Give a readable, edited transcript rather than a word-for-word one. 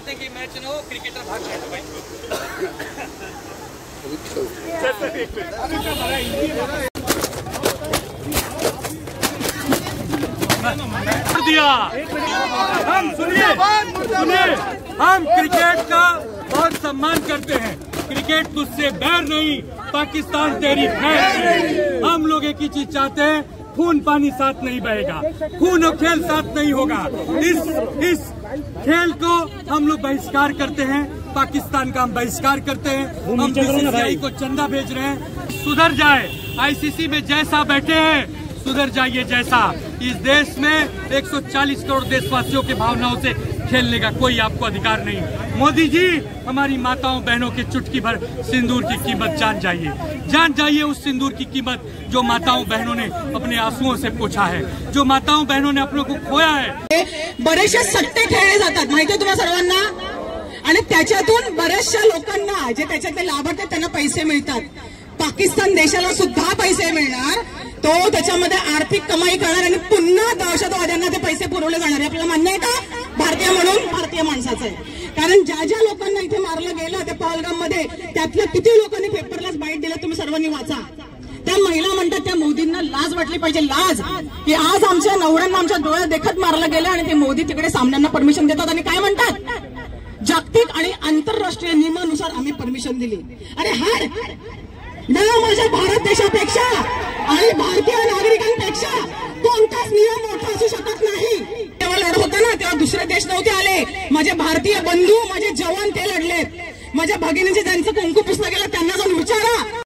चाहते हैं कि मैच न हो, क्रिकेटर भाग जाए भाई। दिया हम सुनिए, हम क्रिकेट का बहुत सम्मान करते हैं। क्रिकेट तुझसे बैर नहीं, पाकिस्तान तेरी खैर। हम लोग एक ही चीज चाहते हैं, खून पानी साथ नहीं बहेगा, खून और खेल साथ नहीं होगा। इस खेल को हम लोग बहिष्कार करते हैं, पाकिस्तान का हम बहिष्कार करते हैं। हम बीसीसीआई को चंदा भेज रहे हैं, सुधर जाए। आईसीसी में जैसा बैठे हैं सुधर जाइए जैसा। इस देश में 140 करोड़ देशवासियों के भावनाओं से खेलने का कोई आपको अधिकार नहीं। मोदी जी, हमारी माताओं बहनों की चुटकी भर सिंदूर की कीमत जान जाइए उस सिंदूर की कीमत जो माताओं बहनों ने अपने आंसुओं से पूछा है, जो माताओं बहनों ने अपनों को खोया है। बरेचसे सट्टे खेळले जातात माहितीये तुम्हाला सर्वांना, आणि त्याच्यातून बऱ्याचशा लोकांना जे त्याच्यातले लाभार्थी आहेत त्यांना पैसे मिळतात। पाकिस्तान देशाला सुद्धा पैसे मिळणार, तो त्याच्यामध्ये आर्थिक कमाई करणार आणि पुन्हा दहशतवाद्यांना ते पैसे पुरवले जाणार आहे। आपल्याला मान्य आहे का? भारतीय म्हणून भारतीय माणसाचं आहे। कारण ज्या लोकांना इथे मारलं गेलं त्या पहलगाम मध्ये, त्यातल्या किती लोकांनी पेपरलाच बाईट दिलं तुम्ही सर्वांनी वाचा। त्या महिला म्हणतात त्या मोदींना लाज वाटली पाहिजे, लाज की आज आमच्या नवऱ्यांना आमच्या डोळ्यात देखत मारलं गेलं आणि ते मोदी तिकडे सामन्यांना परमिशन देतात आणि काय म्हणतात, जागतिक आणि आंतरराष्ट्रीय नियमानुसार आम्ही परमिशन दिली। अरे हाड ना, माझ्या भारत देशापेक्षा आणि भारतीय नागरिकांपेक्षा कोणताच नियम मोठा असू शकत नाही। तेव्हा लढत होता ना, तेव्हा दुसरे देश नव्हते आले, माझे भारतीय बंधू माझे जवान ते लढलेत। माझ्या भगिनीचे ज्यांचं कुंकू पुसलं गेलं त्यांना जाऊन विचारा।